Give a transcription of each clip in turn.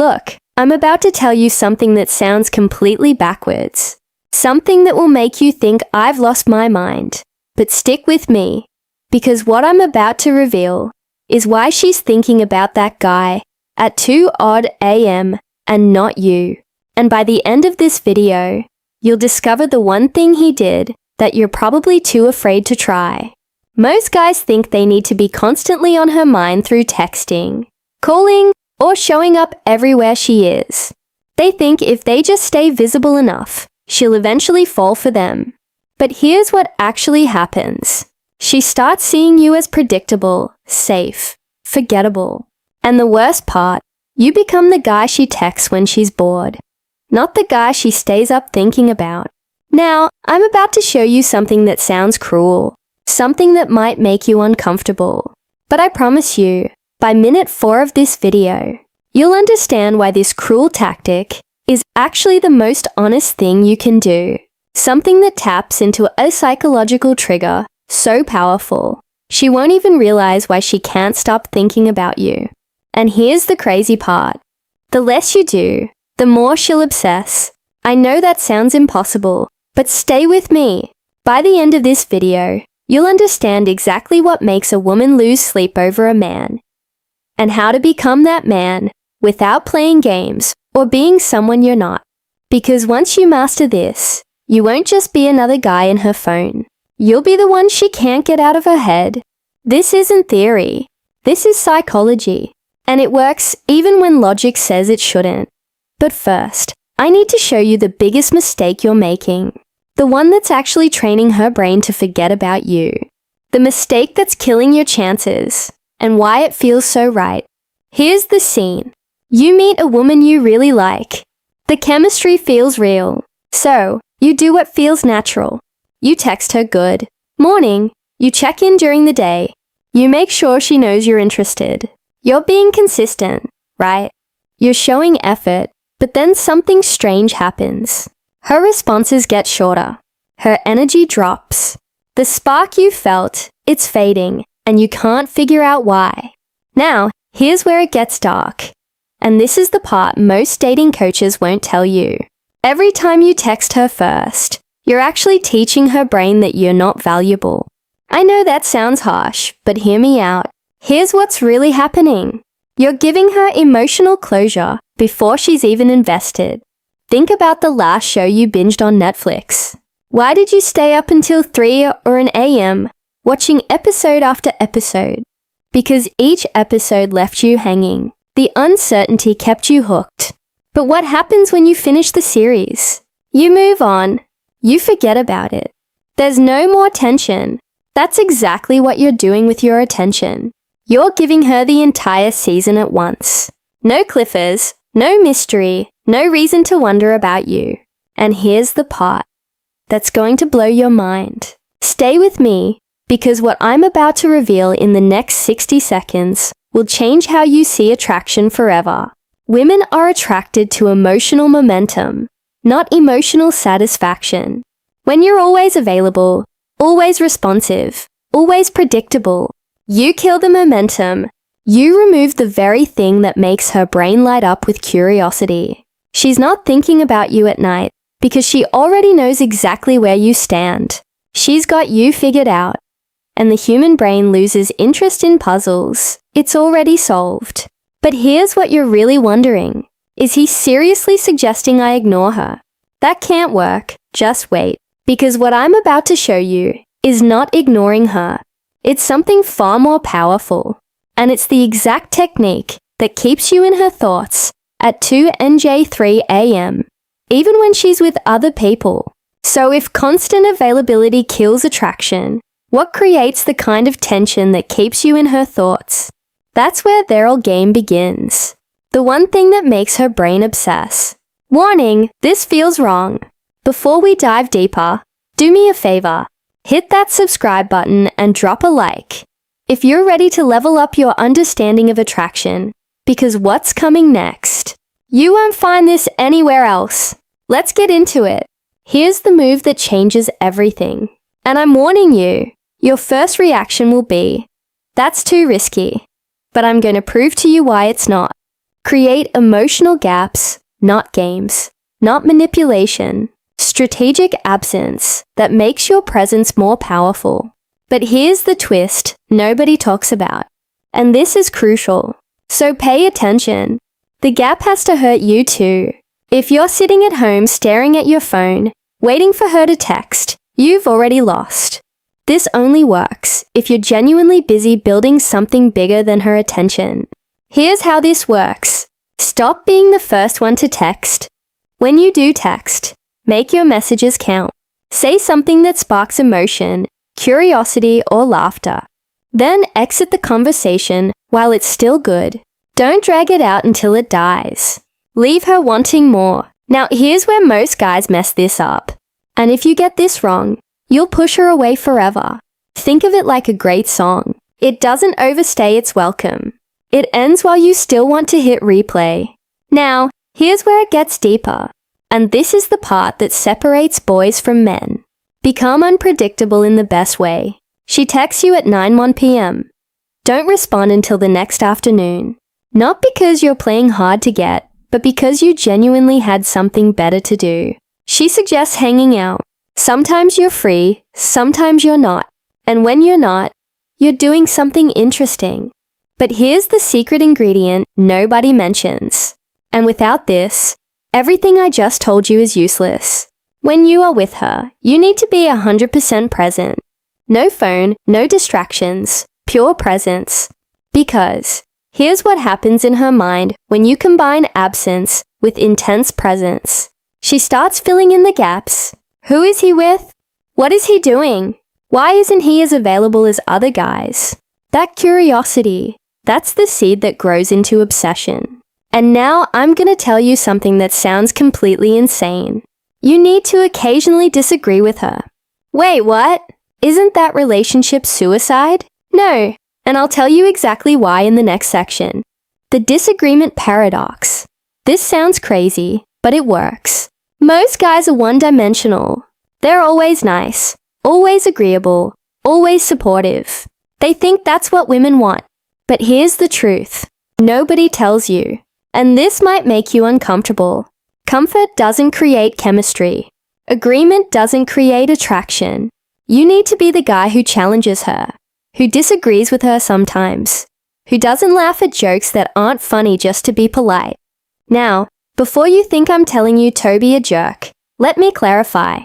Look, I'm about to tell you something that sounds completely backwards. Something that will make you think I've lost my mind. But stick with me, because what I'm about to reveal is why she's thinking about that guy at 2 odd a.m. and not you. And by the end of this video, you'll discover the one thing he did that you're probably too afraid to try. Most guys think they need to be constantly on her mind through texting, calling, or showing up everywhere she is. They think if they just stay visible enough, she'll eventually fall for them. But here's what actually happens. She starts seeing you as predictable, safe, forgettable. And the worst part, you become the guy she texts when she's bored, not the guy she stays up thinking about. Now, I'm about to show you something that sounds cruel, something that might make you uncomfortable. But I promise you, by minute 4 of this video, you'll understand why this cruel tactic is actually the most honest thing you can do. Something that taps into a psychological trigger so powerful, she won't even realize why she can't stop thinking about you. And here's the crazy part. The less you do, the more she'll obsess. I know that sounds impossible, but stay with me. By the end of this video, you'll understand exactly what makes a woman lose sleep over a man, and how to become that man without playing games or being someone you're not. Because once you master this, you won't just be another guy in her phone. You'll be the one she can't get out of her head. This isn't theory. This is psychology. And it works even when logic says it shouldn't. But first, I need to show you the biggest mistake you're making. The one that's actually training her brain to forget about you. The mistake that's killing your chances, and why it feels so right. Here's the scene. You meet a woman you really like. The chemistry feels real. So, you do what feels natural. You text her good morning. You check in during the day. You make sure she knows you're interested. You're being consistent, right? You're showing effort, but then something strange happens. Her responses get shorter. Her energy drops. The spark you felt, it's fading, and you can't figure out why. Now, here's where it gets dark. And this is the part most dating coaches won't tell you. Every time you text her first, you're actually teaching her brain that you're not valuable. I know that sounds harsh, but hear me out. Here's what's really happening. You're giving her emotional closure before she's even invested. Think about the last show you binged on Netflix. Why did you stay up until 3 or an a.m. watching episode after episode? Because each episode left you hanging. The uncertainty kept you hooked. But what happens when you finish the series? You move on. You forget about it. There's no more tension. That's exactly what you're doing with your attention. You're giving her the entire season at once. No cliffers, no mystery, no reason to wonder about you. And here's the part that's going to blow your mind. Stay with me, because what I'm about to reveal in the next 60 seconds will change how you see attraction forever. Women are attracted to emotional momentum, not emotional satisfaction. When you're always available, always responsive, always predictable, you kill the momentum. You remove the very thing that makes her brain light up with curiosity. She's not thinking about you at night because she already knows exactly where you stand. She's got you figured out. And the human brain loses interest in puzzles. It's already solved. But here's what you're really wondering. Is he seriously suggesting I ignore her? That can't work. Just wait. Because what I'm about to show you is not ignoring her. It's something far more powerful. And it's the exact technique that keeps you in her thoughts at 2 a.m., even when she's with other people. So if constant availability kills attraction, what creates the kind of tension that keeps you in her thoughts? That's where their old game begins. The one thing that makes her brain obsess. Warning, this feels wrong. Before we dive deeper, do me a favor. Hit that subscribe button and drop a like if you're ready to level up your understanding of attraction, because what's coming next? You won't find this anywhere else. Let's get into it. Here's the move that changes everything. And I'm warning you, your first reaction will be, that's too risky. But I'm going to prove to you why it's not. Create emotional gaps, not games, not manipulation. Strategic absence that makes your presence more powerful. But here's the twist nobody talks about. And this is crucial. So pay attention. The gap has to hurt you too. If you're sitting at home staring at your phone, waiting for her to text, you've already lost. This only works if you're genuinely busy building something bigger than her attention. Here's how this works. Stop being the first one to text. When you do text, make your messages count. Say something that sparks emotion, curiosity, or laughter. Then exit the conversation while it's still good. Don't drag it out until it dies. Leave her wanting more. Now here's where most guys mess this up. And if you get this wrong, you'll push her away forever. Think of it like a great song. It doesn't overstay its welcome. It ends while you still want to hit replay. Now, here's where it gets deeper. And this is the part that separates boys from men. Become unpredictable in the best way. She texts you at 9:01 p.m. Don't respond until the next afternoon. Not because you're playing hard to get, but because you genuinely had something better to do. She suggests hanging out. Sometimes you're free, sometimes you're not. And when you're not, you're doing something interesting. But here's the secret ingredient nobody mentions. And without this, everything I just told you is useless. When you are with her, you need to be 100% present. No phone, no distractions, pure presence. Because here's what happens in her mind when you combine absence with intense presence. She starts filling in the gaps. Who is he with? What is he doing? Why isn't he as available as other guys? That curiosity, that's the seed that grows into obsession. And now I'm gonna tell you something that sounds completely insane. You need to occasionally disagree with her. Wait, what? Isn't that relationship suicide? No, and I'll tell you exactly why in the next section. The disagreement paradox. This sounds crazy, but it works. Most guys are one-dimensional. They're always nice, always agreeable, always supportive. They think that's what women want. But here's the truth. Nobody tells you. And this might make you uncomfortable. Comfort doesn't create chemistry. Agreement doesn't create attraction. You need to be the guy who challenges her, who disagrees with her sometimes, who doesn't laugh at jokes that aren't funny just to be polite. Now, before you think I'm telling you to be a jerk, let me clarify.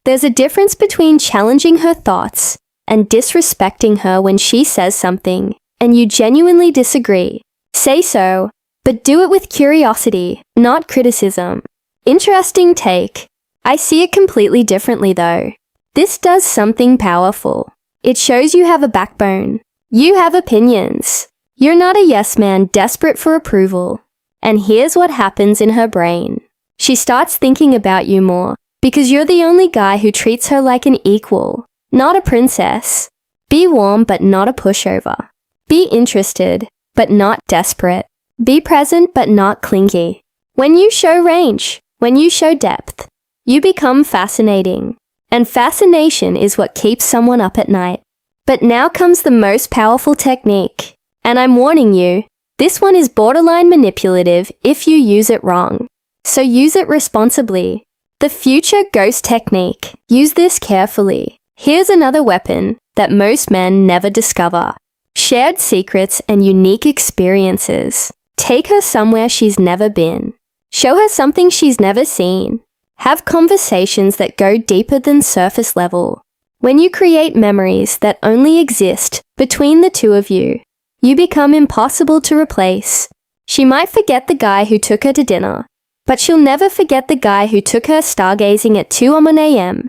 There's a difference between challenging her thoughts and disrespecting her when she says something and you genuinely disagree. Say so, but do it with curiosity, not criticism. Interesting take. I see it completely differently though. This does something powerful. It shows you have a backbone. You have opinions. You're not a yes man desperate for approval. And here's what happens in her brain. She starts thinking about you more because you're the only guy who treats her like an equal, not a princess. Be warm but not a pushover. Be interested but not desperate. Be present but not clingy. When you show range, when you show depth, you become fascinating. And fascination is what keeps someone up at night. But now comes the most powerful technique. And I'm warning you, this one is borderline manipulative if you use it wrong. So use it responsibly. The future ghost technique. Use this carefully. Here's another weapon that most men never discover. Shared secrets and unique experiences. Take her somewhere she's never been. Show her something she's never seen. Have conversations that go deeper than surface level. When you create memories that only exist between the two of you, you become impossible to replace. She might forget the guy who took her to dinner, but she'll never forget the guy who took her stargazing at 2 a.m.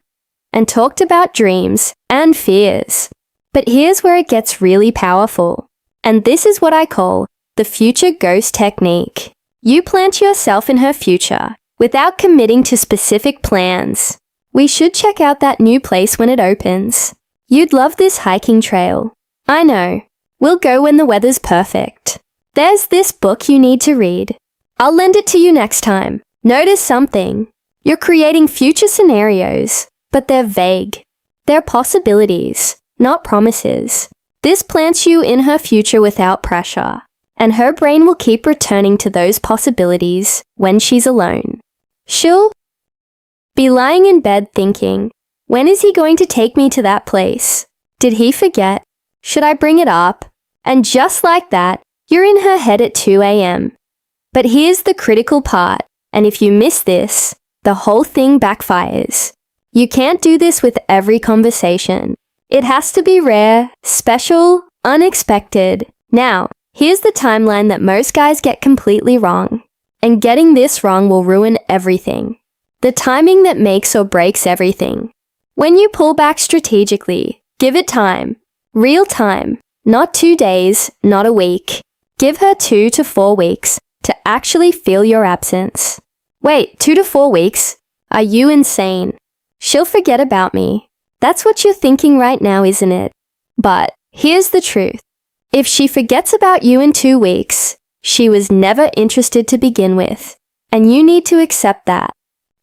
and talked about dreams and fears. But here's where it gets really powerful. And this is what I call the future ghost technique. You plant yourself in her future without committing to specific plans. We should check out that new place when it opens. You'd love this hiking trail. I know. We'll go when the weather's perfect. There's this book you need to read. I'll lend it to you next time. Notice something. You're creating future scenarios, but they're vague. They're possibilities, not promises. This plants you in her future without pressure. and her brain will keep returning to those possibilities when she's alone. She'll be lying in bed thinking, when is he going to take me to that place? Did he forget? Should I bring it up? And just like that, you're in her head at 2 a.m. But here's the critical part, and if you miss this, the whole thing backfires. You can't do this with every conversation. It has to be rare, special, unexpected. Now, here's the timeline that most guys get completely wrong. And getting this wrong will ruin everything. The timing that makes or breaks everything. When you pull back strategically, give it time. Real time. Not 2 days, not a week. Give her 2 to 4 weeks to actually feel your absence. Wait, 2 to 4 weeks? Are you insane? She'll forget about me. That's what you're thinking right now, isn't it? But here's the truth. If she forgets about you in 2 weeks, she was never interested to begin with, and you need to accept that.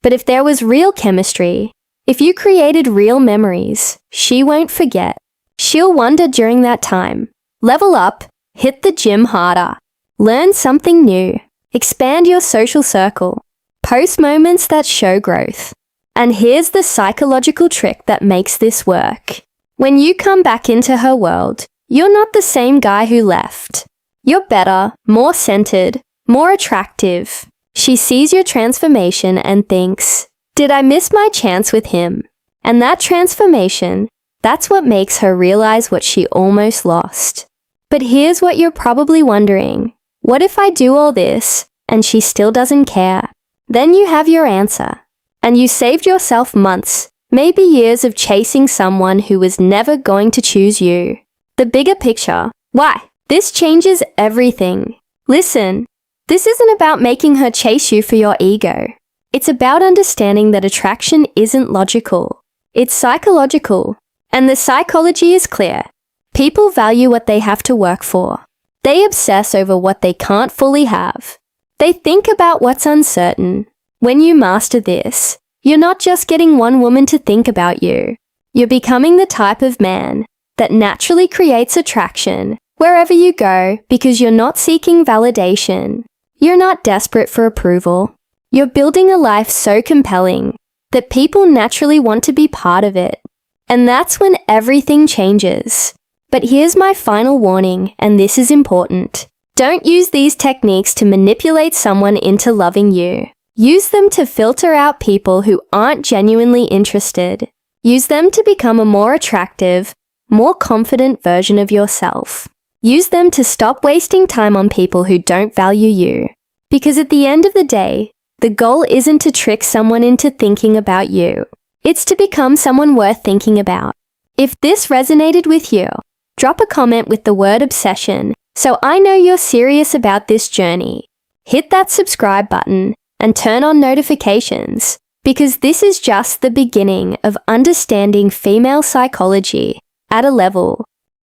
But if there was real chemistry, if you created real memories, she won't forget. She'll wonder during that time. Level up, hit the gym harder, learn something new, expand your social circle, post moments that show growth. And here's the psychological trick that makes this work. When you come back into her world, you're not the same guy who left. You're better, more centered, more attractive. She sees your transformation and thinks, did I miss my chance with him? And that transformation, that's what makes her realize what she almost lost. But here's what you're probably wondering. What if I do all this, and she still doesn't care? Then you have your answer. And you saved yourself months, maybe years of chasing someone who was never going to choose you. The bigger picture. Why? This changes everything. Listen, this isn't about making her chase you for your ego. It's about understanding that attraction isn't logical. It's psychological. And the psychology is clear. People value what they have to work for. They obsess over what they can't fully have. They think about what's uncertain. When you master this, you're not just getting one woman to think about you. You're becoming the type of man that naturally creates attraction wherever you go because you're not seeking validation. You're not desperate for approval. You're building a life so compelling that people naturally want to be part of it. And that's when everything changes. But here's my final warning, and this is important. Don't use these techniques to manipulate someone into loving you. Use them to filter out people who aren't genuinely interested. Use them to become a more attractive, more confident version of yourself. Use them to stop wasting time on people who don't value you. Because at the end of the day, the goal isn't to trick someone into thinking about you. It's to become someone worth thinking about. If this resonated with you, drop a comment with the word obsession so I know you're serious about this journey. Hit that subscribe button and turn on notifications because this is just the beginning of understanding female psychology at a level